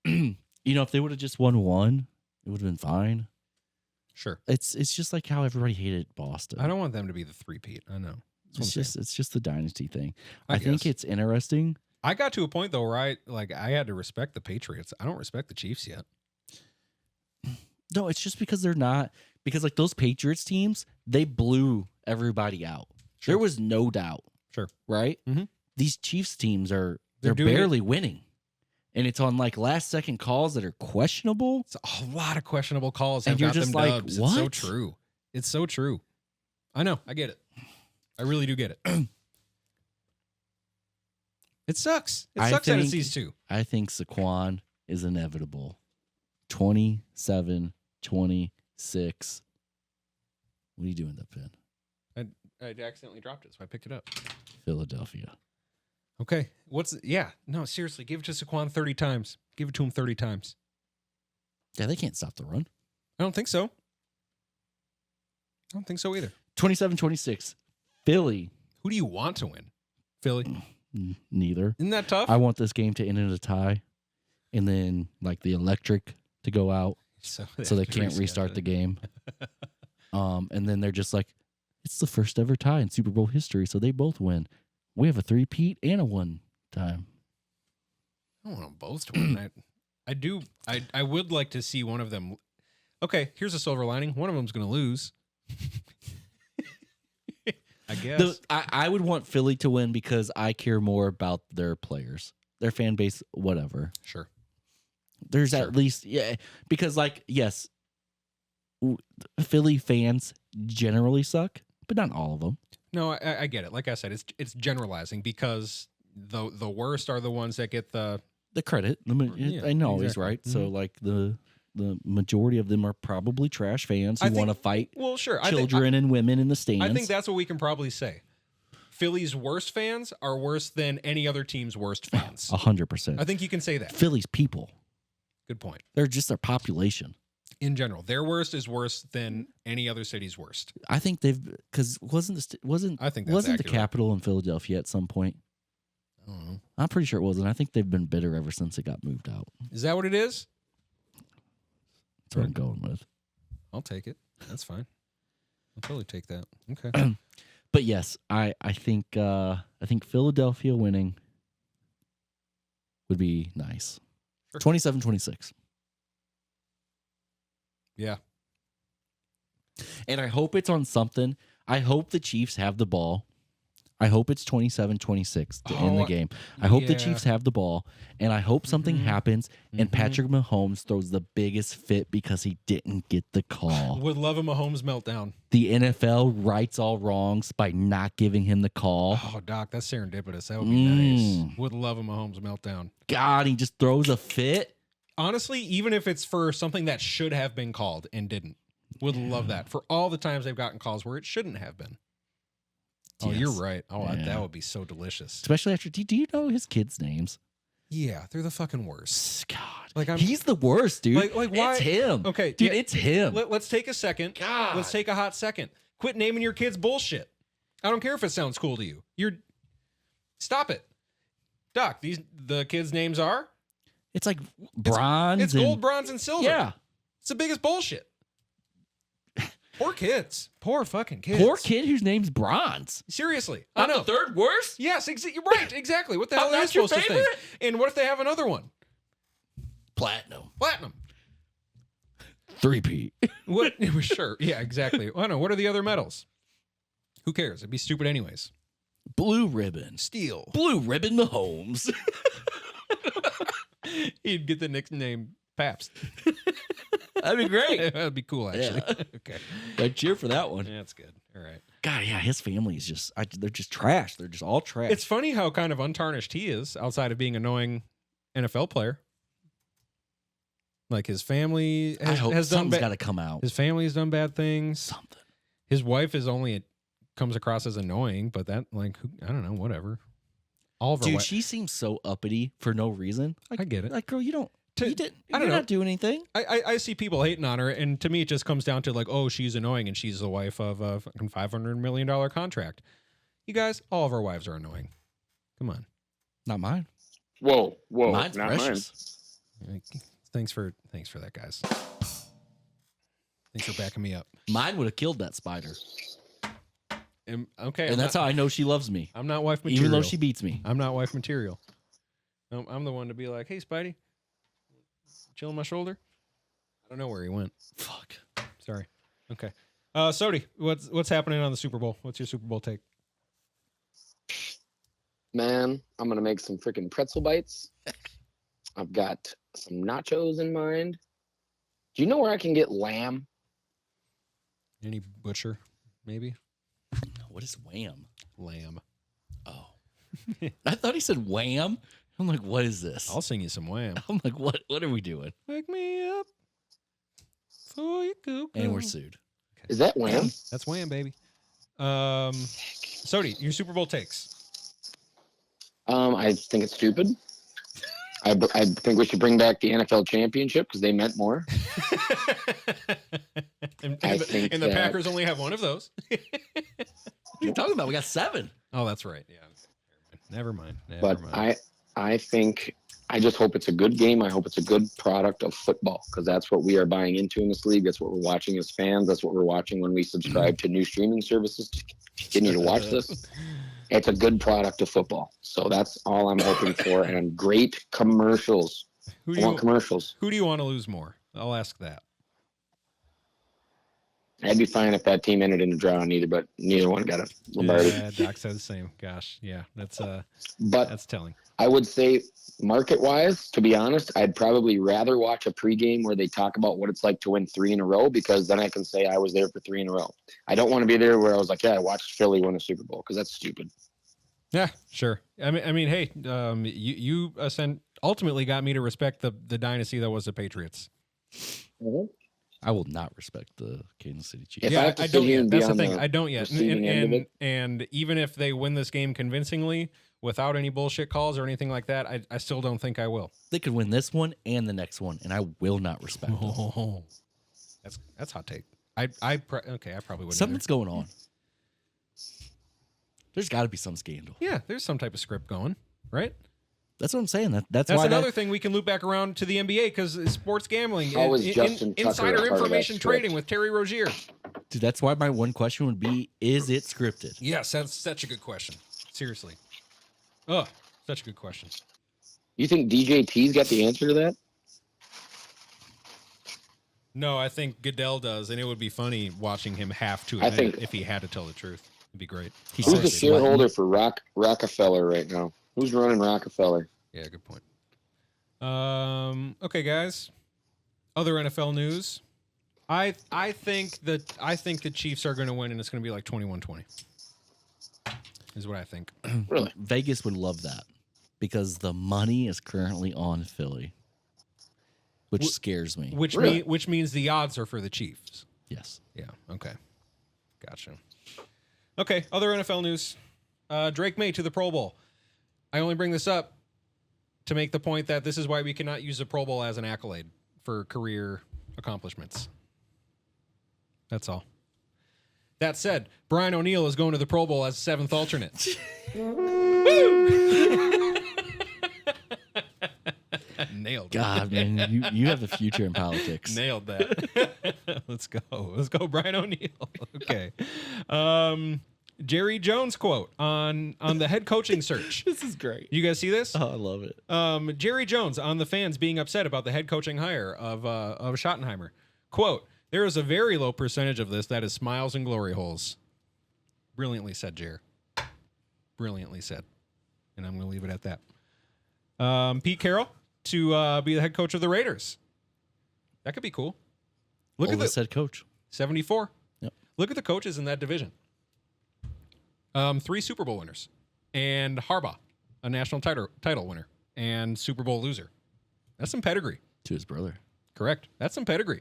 If they would have just won one, it would have been fine. Sure. It's just like how everybody hated Boston. I don't want them to be the three-peat. I know. It's just the dynasty thing. I think guess. it's interesting. I got to a point, though, where I had to respect the Patriots. I don't respect the Chiefs yet. No, it's just because they're not. Because, like, those Patriots teams, they blew everybody out. Sure. There was no doubt. Sure. Right? Mhm. These Chiefs teams they're doing barely winning. And it's on, like, last-second calls that are questionable. It's a lot of questionable calls. And Have you're got just them like, dubs. It's so what? true. It's so true. I know. I get it. I really do get it. It sucks. It sucks that it's these two. I think Saquon is inevitable. 27-26. What are you doing, that pen? I accidentally dropped it, so I picked it up. Philadelphia. Okay. No, seriously. Give it to Saquon 30 times. Give it to him 30 times. Yeah, they can't stop the run. I don't think so. I don't think so either. 27-26. Philly. Who do you want to win? Philly. Neither. Isn't that tough? I want this game to end in a tie, and then like the electric to go out, so they can't restart the game. And then they're just like, it's the first ever tie in Super Bowl history, so they both win. We have a 3-peat and a 1 time. I don't want them both to win. I do. I would like to see one of them. Okay, here's a silver lining. One of them's going to lose. I guess. I would want Philly to win because I care more about their players, their fan base, whatever. Sure. There's at least, because like, yes, Philly fans generally suck, but not all of them. No, I get it. Like I said, it's generalizing because the worst are the ones that get the credit. Yeah, I know he's exactly. right. So like the majority of them are probably trash fans who want to fight Well, sure. children and women in the stands. I think that's what we can probably say. Philly's worst fans are worse than any other team's worst fans. 100%. I think you can say that. Philly's people. Good point. They're just their population. In general, their worst is worse than any other city's worst. I think because wasn't I think that's wasn't accurate. the capital in Philadelphia at some point? I don't know. I'm pretty sure it wasn't. I think they've been bitter ever since it got moved out. Is that what it is? That's what I'm going with. I'll take it. That's fine. I'll totally take that. Okay. But yes, I think Philadelphia winning would be nice. Sure. 27-26. Yeah. And I hope it's on something. I hope the Chiefs have the ball. I hope it's 27-26 to end the game. I hope the yeah. Chiefs have the ball, and I hope something happens and Patrick Mahomes throws the biggest fit because he didn't get the call. Would love a Mahomes meltdown. The NFL rights all wrongs by not giving him the call. Oh, Doc, that's serendipitous. That would be nice. Would love a Mahomes meltdown. God, he just throws a fit. Honestly, even if it's for something that should have been called and didn't, would love that. For all the times they've gotten calls where it shouldn't have been. Oh, Yes. you're right. Oh, Yeah. that would be so delicious. Especially after, do you know his kids' names? Yeah, they're the fucking worst. God, Like he's the worst, dude. Like why? It's him. Okay, dude, yeah. it's him. Let's take a second. God. Let's take a hot second. Quit naming your kids bullshit. I don't care if it sounds cool to you. Stop it. Doc, the kids' names are? It's like bronze. It's gold, bronze, and silver. Yeah. It's the biggest bullshit. Poor kids. Poor fucking kids. Poor kid whose name's Bronze. Seriously. I know. the third worst? Yes, you're right. Exactly. What the hell are they That's your supposed to think? favorite? And what if they have another one? Platinum. Platinum. 3P. What? Sure. Yeah, exactly. I don't know. What are the other medals? Who cares? It'd be stupid anyways. Blue ribbon. Steel. Blue ribbon Mahomes. He'd get the nickname Pabst. That'd be great. That'd be cool, actually. Yeah. Okay. I'd cheer for that one. Yeah, that's good. All right. God, yeah, his family is just, they're just trash. They're just all trash. It's funny how kind of untarnished he is outside of being an annoying NFL player. Like his family I hope has done something's got to come out. His family has done bad things. Something. His wife is only comes across as annoying, but that I don't know, whatever. All of her Dude, she seems so uppity for no reason. Like, I get it. Like, girl, you don't. You didn't. I don't You're know. not doing anything. I see people hating on her, and to me, it just comes down to like, oh, she's annoying, and she's the wife of a fucking $500 million contract. You guys, all of our wives are annoying. Come on. Not mine. Whoa, Mine's not precious. Thanks for that, guys. Thanks for backing me up. Mine would have killed that spider, Okay, and that's how I know she loves me, I'm not wife material. even though she beats me. I'm not wife material. No, I'm the one to be like, hey, Spidey, chill on my shoulder. I don't know where he went. Fuck. Sorry. Okay. Sodi, what's happening on the Super Bowl? What's your Super Bowl take? Man, I'm gonna make some freaking pretzel bites. I've got some nachos in mind. Do you know where I can get lamb? Any butcher, maybe? What is wham? Lamb. Oh, I thought he said wham. I'm like, what is this? I'll sing you some wham. I'm like, what are we doing? Wake me up before you go. And we're sued. Is that lamb? That's wham, baby. Sodi, your Super Bowl takes. I think it's stupid. I think we should bring back the NFL championship because they meant more. and I the think and the that- Packers only have one of those. What are you talking about? We got 7. Oh, that's right. Yeah. Never mind. But I think I just hope it's a good game. I hope it's a good product of football because that's what we are buying into in this league. That's what we're watching as fans. That's what we're watching when we subscribe to new streaming services to continue to watch this. It's a good product of football. So that's all I'm hoping for. And great commercials. Who I do want you commercials. Who do you want to lose more? I'll ask that. I'd be fine if that team ended in a draw, but neither one got a Lombardi. Yeah, Doc said the same. Gosh, yeah, that's telling. I would say market-wise, to be honest, I'd probably rather watch a pregame where they talk about what it's like to win 3 in a row, because then I can say I was there for 3 in a row. I don't want to be there where I was like, yeah, I watched Philly win a Super Bowl, because that's stupid. Yeah, sure. I mean, hey, you ultimately got me to respect the dynasty that was the Patriots. Mm-hmm. I will not respect the Kansas City Chiefs. If Yeah, I have to I sit don't here yet. and be That's the on thing. the I don't yet. receiving end of it. And even if they win this game convincingly without any bullshit calls or anything like that, I still don't think I will. They could win this one and the next one, and I will not respect them. Oh, that's hot take. I probably wouldn't. Something's going on. There's got to be some scandal. Yeah, there's some type of script going, right? That's what I'm saying. That's That's why another thing we can loop back around to the NBA, because sports gambling, How is Justin Tucker a insider part of that information script? trading with Terry Rozier. Dude, that's why my one question would be: is it scripted? Yes, that's such a good question. Seriously. Oh, such a good question. You think DJT's got the answer to that? No, I think Goodell does, and it would be funny watching him have to I admit think- it if he had to tell the truth. It'd be great. He Who's says the it's shareholder for Rockefeller right now? Who's running Rockefeller? Yeah, good point. Okay, guys. Other NFL news. I think the Chiefs are going to win, and it's going to be like 21-20. Is what I think. Really? Vegas would love that because the money is currently on Philly, which scares me. Which means the odds are for the Chiefs. Yes. Yeah. Okay. Gotcha. Okay. Other NFL news. Drake May to the Pro Bowl. I only bring this up to make the point that this is why we cannot use the Pro Bowl as an accolade for career accomplishments. That's all. That said, Brian O'Neill is going to the Pro Bowl as seventh alternate. Nailed it. God, man, you have a future in politics. Nailed that. Let's go. Let's go, Brian O'Neill. Okay. Jerry Jones quote on the head coaching search. This is great. You guys see this? Oh, I love it. Jerry Jones on the fans being upset about the head coaching hire of Schottenheimer. Quote, there is a very low percentage of this that is smiles and glory holes. Brilliantly said, Jer. Brilliantly said. And I'm going to leave it at that. Pete Carroll to be the head coach of the Raiders. That could be cool. Look at Oldest the head coach. 74. Yep. Look at the coaches in that division. 3 Super Bowl winners. And Harbaugh, a national title winner and Super Bowl loser. That's some pedigree. To his brother. Correct. That's some pedigree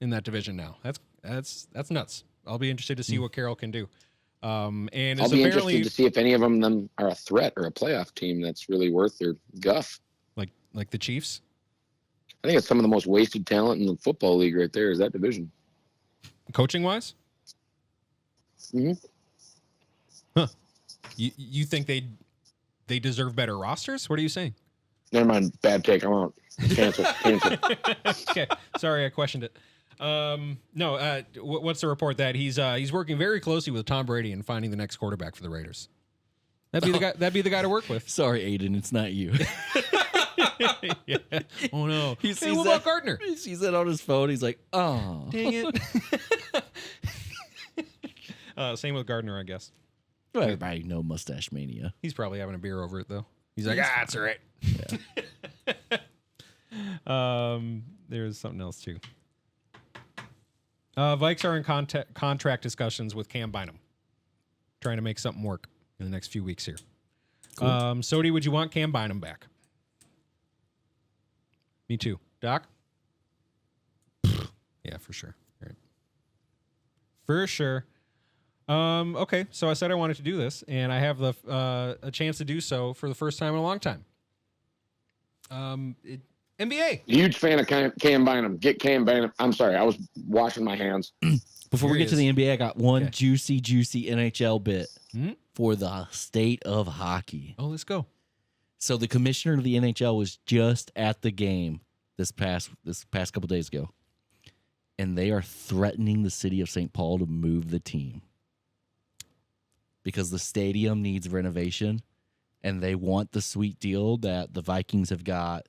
in that division now. That's nuts. I'll be interested to see what Carroll can do. And I'll be interested to see if any of them are a threat or a playoff team that's really worth their guff. like the Chiefs. I think it's some of the most wasted talent in the football league right there is that division. Coaching wise? Mm-hmm. Huh. You think they deserve better rosters? What are you saying? Never mind. Bad take. I'm out. Cancel. Okay. Sorry, I questioned it. No. What's the report that he's working very closely with Tom Brady and finding the next quarterback for the Raiders? That'd be the guy to work with. Sorry, Aiden, it's not you. Yeah. Oh no. He Hey, sees what that- about Gardner? He sees it on his phone. He's like, oh. Dang it. Same with Gardner, I guess. Well, everybody know Mustache Mania. He's probably having a beer over it though. He's like, it's all right. Yeah. There's something else too. Vikes are in contract discussions with Cam Bynum, trying to make something work in the next few weeks here. Cool. Sodi, would you want Cam Bynum back? Me too. Doc? Yeah, for sure. All right. For sure. Okay, so I said I wanted to do this, and I have a chance to do so for the first time in a long time. NBA. Huge fan of Cam Bynum. Get Cam Bynum. I'm sorry. I was washing my hands. Before we Here get to he the NBA, I got one Okay. juicy NHL bit Hmm? for the state of hockey. Oh, let's go. So the commissioner of the NHL was just at the game this past couple days ago, and they are threatening the city of St. Paul to move the team because the stadium needs renovation, and they want the sweet deal that the Vikings have got,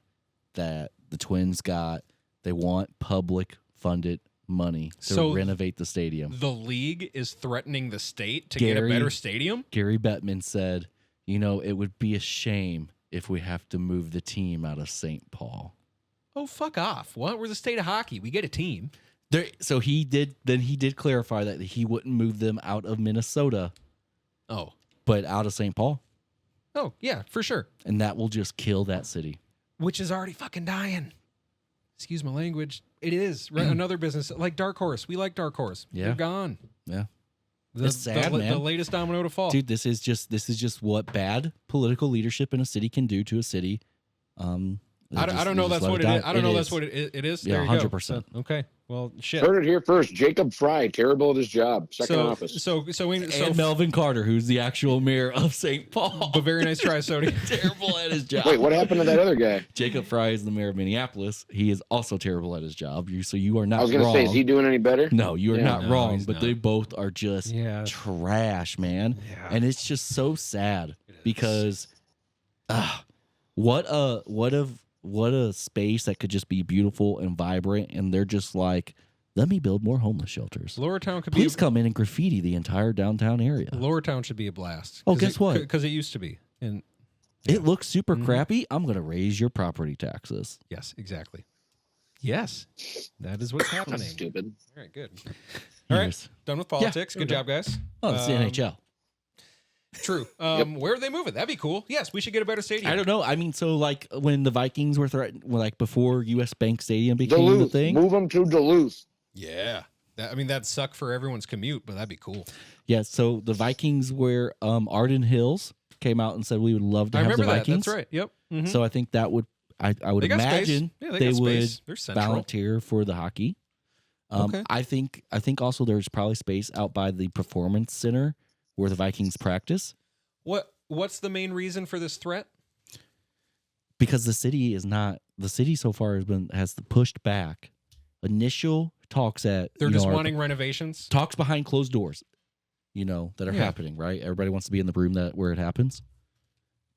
that the Twins got. They want public funded money to So renovate the stadium. The league is threatening the state to get a better stadium? Gary Bettman said, it would be a shame if we have to move the team out of St. Paul. Oh, fuck off. What? We're the state of hockey. We get a team. So he did clarify that he wouldn't move them out of Minnesota, Oh. but out of St. Paul. Oh, yeah, for sure. And that will just kill that city. Which is already fucking dying. Excuse my language. It is. Right? Another business like Dark Horse. We like Dark Horse. Yeah. They're gone. Yeah. The, It's sad, the, man. the latest domino to fall. Dude, this is just what bad political leadership in a city can do to a city. I don't know that's what it is. I don't know that's what it is. Yeah, There you go. 100%. Okay. Well, shit. Heard it here first. Jacob Fry, terrible at his job. Second office. And Melvin Carter, who's the actual mayor of St. Paul. But very nice try, Sody. Terrible at his job. Wait, what happened to that other guy? Jacob Fry is the mayor of Minneapolis. He is also terrible at his job. So you are not I was going to wrong. say, is he doing any better? No, you are not No, wrong, he's but not. they both are just trash, man. Yeah. And it's just so sad because what a space that could just be beautiful and vibrant, and they're just like, let me build more homeless shelters. Lower Town could Please be come in and graffiti the entire downtown area. Lower Town should be a blast. Oh, guess what? Because it used to be. And It looks super Mm-hmm. crappy. I'm going to raise your property taxes. yes, exactly. Yes, that is what's happening. Stupid. All right, good. All right, Yes. done with politics. Good job, guys. Oh, it's the NHL. True. Where are they moving? That'd be cool. Yes, we should get a better stadium. I don't know. I mean, so like when the Vikings were threatened, like before US Bank Stadium became Duluth. the thing. Move them to Duluth. Yeah. That'd suck for everyone's commute, but that'd be cool. Yeah. So the Vikings were Arden Hills came out and said we would love to I have the remember that. Vikings. That's right. Yep. Mhm. So I think that would I would They got space. imagine Yeah, they they got would space. They're central. volunteer for the hockey. Okay. I think also there's probably space out by the performance center where the Vikings practice What's the main reason for this threat? because the city so far has pushed back initial talks at They're you just know, wanting renovations. talks behind closed doors, that are Yeah. happening, right? Everybody wants to be in the room where it happens.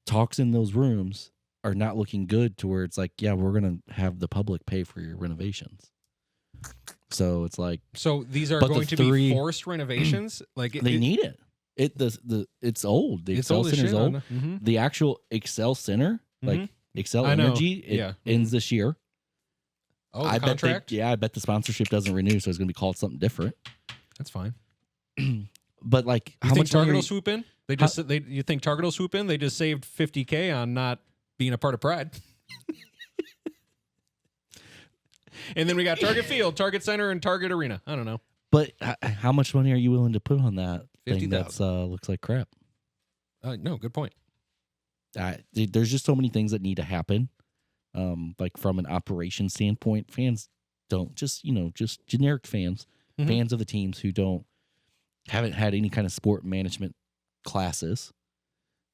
Talks in those rooms are not looking good to where it's like, yeah, we're going to have the public pay for your renovations. So it's like So these are But the going to be three- forced renovations. Like they need it. It's old. The it's Excel old as Center's shit. old. Mhm. The actual Excel Center, like Excel I know. Energy, it Yeah. ends this year. Oh, the I contract. I bet the sponsorship doesn't renew, so it's going to be called something different. That's fine. But like, You how think much Target longer? will swoop in? You think Target will swoop in? They just saved $50K on not being a part of Pride. And then we got Target Field, Target Center, and Target Arena. I don't know. But how much money are you willing to put on that thing 50,000. that's looks like crap? No, good point. There's just so many things that need to happen. Like from an operation standpoint, fans don't just generic fans, Mhm. fans of the teams who haven't had any kind of sport management classes.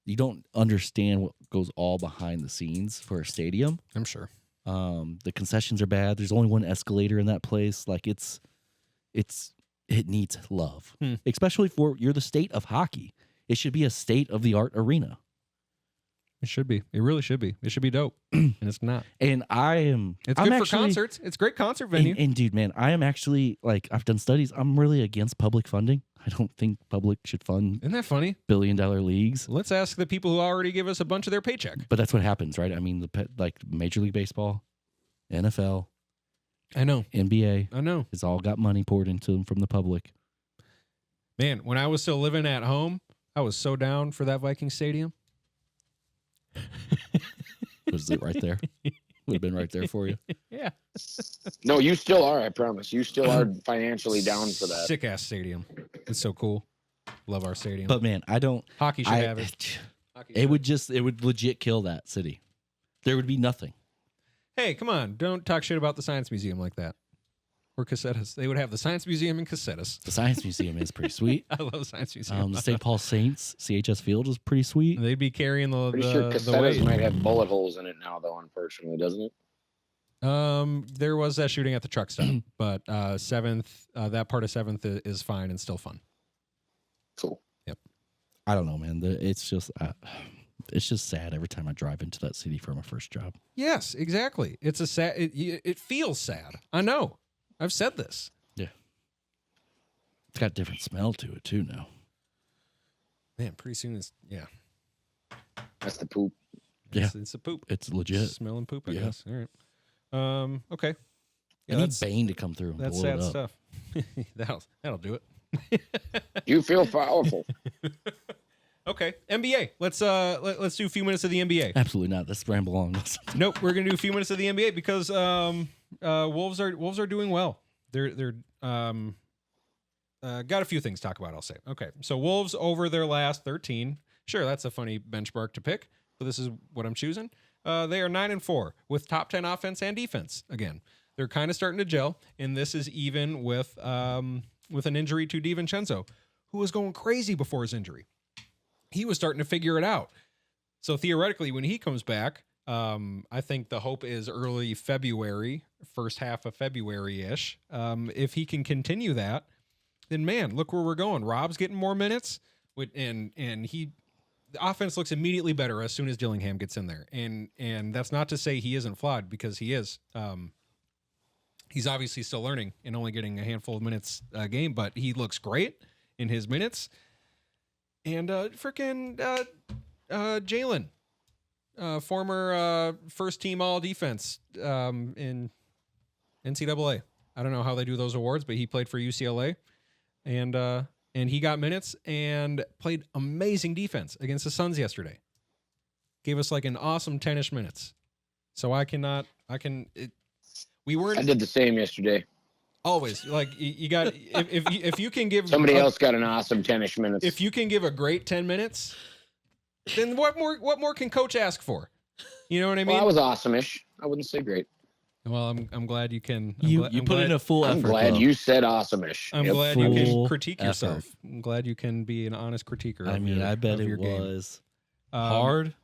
You don't understand what goes all behind the scenes for a stadium. I'm sure. The concessions are bad. There's only one escalator in that place. Like it needs love, especially you're the state of hockey. It should be a state of the art arena. It should be. It really should be. It should be dope. And it's not. And It's good for concerts. It's a great concert venue. And dude, man, I am actually I've done studies. I'm really against public funding. I don't think public should fund Isn't that funny? billion-dollar leagues. Let's ask the people who already give us a bunch of their paycheck. But that's what happens, right? I mean, Major League Baseball, NFL, I know. NBA, I know. it's all got money poured into them from the public. Man, when I was still living at home, I was so down for that Viking stadium. Was it right there? Would have been right there for you. Yeah. No, you still are. I promise. You still are financially down for that. Sick ass stadium. It's so cool. Love our stadium. But man, I don't. Hockey should have it. Hockey should. It would legit kill that city. There would be nothing. Hey, come on. Don't talk shit about the Science Museum like that. Or Cassetas. They would have the Science Museum and Cassetas. The Science Museum is pretty sweet. I love the Science Museum. The St. Paul Saints CHS Field is pretty sweet. They'd be carrying the Pretty sure the Cassetta's weight. might have bullet holes in it now, though. Unfortunately, doesn't it? There was that shooting at the truck stop, but Seventh, that part of Seventh is fine and still fun. Cool. I don't know, man. It's just sad every time I drive into that city for my first job. Yes, exactly. It's a sad. It feels sad. I know. I've said this. It's got different smell to it too now. Man, pretty soon it's That's the poop. Yeah. It's a poop. It's legit. Smelling poop, I Yeah. guess. All right. Okay. I need Bane to come through and That's blow it sad up. stuff. That'll do it. You feel powerful. Okay, NBA. Let's do a few minutes of the NBA. Absolutely not. Let's ramble on. Nope, we're gonna do a few minutes of the NBA because Wolves are doing well. They're got a few things to talk about. I'll say. Okay, so Wolves over their last 13. Sure, that's a funny benchmark to pick, but this is what I'm choosing. They are 9-4 with top 10 offense and defense. Again, they're kind of starting to gel, and this is even with an injury to DiVincenzo, who was going crazy before his injury. He was starting to figure it out. So theoretically, when he comes back, I think the hope is early February, first half of February-ish. If he can continue that, then man, look where we're going. Rob's getting more minutes, and the offense looks immediately better as soon as Dillingham gets in there. And that's not to say he isn't flawed, because he is. He's obviously still learning and only getting a handful of minutes a game, but he looks great in his minutes. And Jalen, former first team all defense in NCAA. I don't know how they do those awards, but he played for UCLA, and he got minutes and played amazing defense against the Suns yesterday. Gave us like an awesome 10-ish minutes. So we weren't. I did the same yesterday. Always like you got if you can give Somebody else got an awesome 10-ish minutes. If you can give a great 10 minutes, then what more can coach ask for? You know what I mean? Well, I was awesome-ish. I wouldn't say great. Well, I'm glad you can. You put in a full effort. I'm glad though. you said awesome-ish. I'm glad you can Full critique effort. yourself. I'm glad you can be an honest critiquer. I mean, I bet it game. was hard,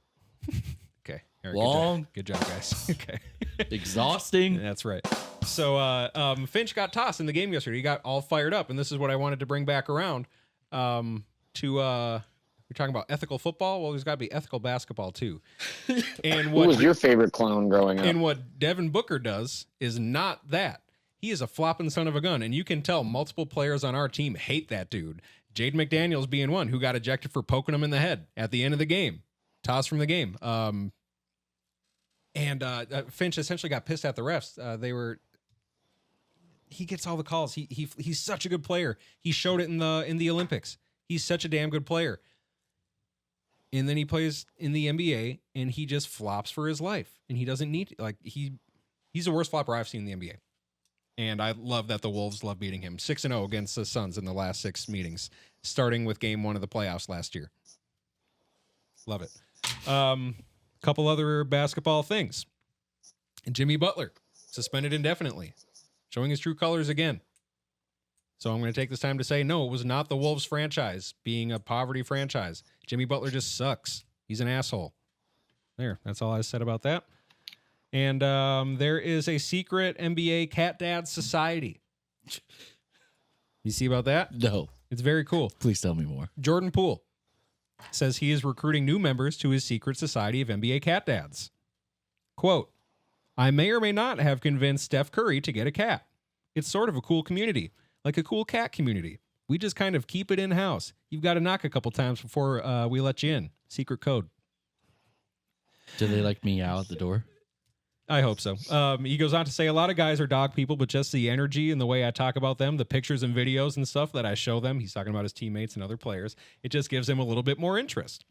Okay, Eric, long, good job, guys. Okay, exhausting. that's right. So Finch got tossed in the game yesterday. He got all fired up, and this is what I wanted to bring back around we're talking about ethical football. Well, there's got to be ethical basketball too. And Who was your favorite clown growing up? And what Devin Booker does is not that. He is a flopping son of a gun, and you can tell multiple players on our team hate that dude. Jaden McDaniels being one who got ejected for poking him in the head at the end of the game, tossed from the game. Finch essentially got pissed at the refs. He gets all the calls. He's such a good player. He showed it in the Olympics. He's such a damn good player. And then he plays in the NBA and he just flops for his life. And he doesn't need he's the worst flopper I've seen in the NBA. And I love that the Wolves love beating him. 6-0 against the Suns in the last 6 meetings, starting with game 1 of the playoffs last year. Love it. Couple other basketball things. Jimmy Butler suspended indefinitely, showing his true colors again. So I'm going to take this time to say, no, it was not the Wolves franchise being a poverty franchise. Jimmy Butler just sucks. He's an asshole. There, that's all I said about that. And there is a secret NBA Cat Dad Society. You see about that? No, It's very cool. please tell me more. Jordan Poole says he is recruiting new members to his secret society of NBA Cat Dads. Quote, I may or may not have convinced Steph Curry to get a cat. It's sort of a cool community. Like a cool cat community. We just kind of keep it in-house. You've got to knock a couple times before we let you in. Secret code. Do they like meow at the door? I hope so. He goes on to say a lot of guys are dog people, but just the energy and the way I talk about them, the pictures and videos and stuff that I show them, he's talking about his teammates and other players, it just gives them a little bit more interest.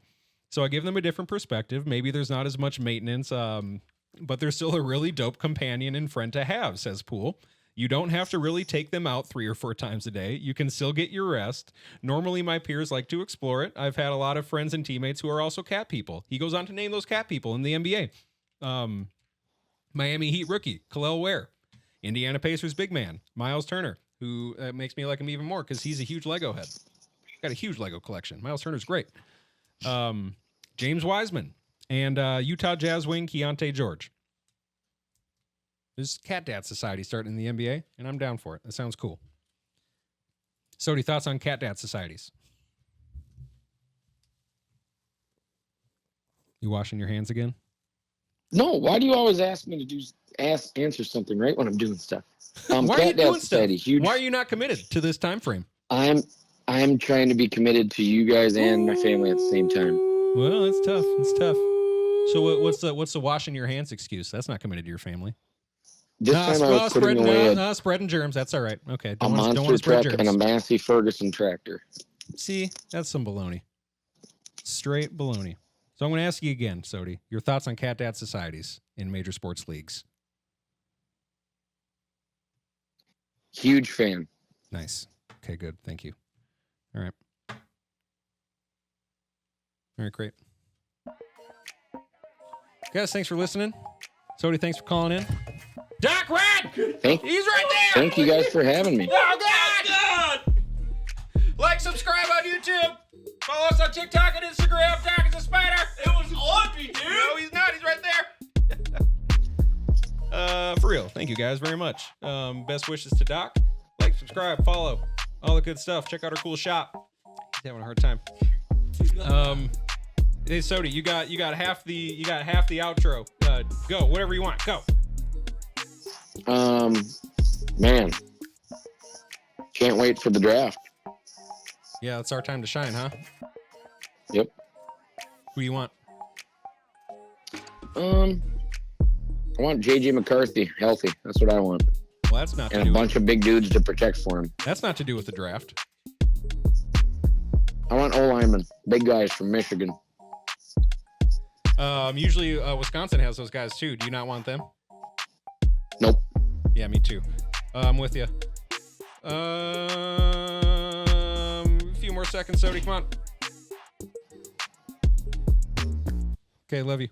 So I give them a different perspective. Maybe there's not as much maintenance, but they're still a really dope companion and friend to have, says Poole. You don't have to really take them out 3 or 4 times a day. You can still get your rest. Normally, my peers like to explore it. I've had a lot of friends and teammates who are also cat people. He goes on to name those cat people in the NBA. Miami Heat rookie, Khalil Ware. Indiana Pacers big man, Miles Turner, who makes me like him even more because he's a huge Lego head. Got a huge Lego collection. Miles Turner's great. James Wiseman and Utah Jazz wing Keontae George. There's Cat Dad Society starting in the NBA, and I'm down for it. That sounds cool. Sody, thoughts on Cat Dad Societies? You washing your hands again? No, why do you always ask me to answer something right when I'm doing stuff? Why are you Cat Dad doing stuff? Society, huge. Why are you not committed to this time frame? I'm trying to be committed to you guys and my family at the same time. Well, it's tough. It's tough. So what's the washing your hands excuse? That's not committed to your family. This time I was putting away spreading germs. That's all right. Okay. a monster truck and a Massey Ferguson tractor. See, that's some baloney. Straight baloney. So I'm going to ask you again, Sody, your thoughts on cat dad societies in major sports leagues. Huge fan. Nice. Okay, good. Thank you. All right. All right, great. Guys, thanks for listening. Sody, thanks for calling in. Doc Red! He's right there! Thank you guys for having me. Oh, God! Like, subscribe on YouTube. Follow us on TikTok and Instagram. Doc is a spider. It was on me, dude. No, he's not. He's right there. For real. Thank you guys very much. Best wishes to Doc. Like, subscribe, follow, all the good stuff. Check out our cool shop. He's having a hard time. Hey, Sody, you got half the outro. Go, whatever you want. Go. Man, can't wait for the draft. Yeah, it's our time to shine, huh? Yep. Who do you want? I want JJ McCarthy healthy. That's what I want. Well, that's not. And a bunch of big dudes to protect for him. That's not to do with the draft. I want O-linemen, big guys from Michigan. Usually Wisconsin has those guys too. Do you not want them? Nope. Yeah, me too. I'm with you. A few more seconds, Sody. Come on. Okay, love you.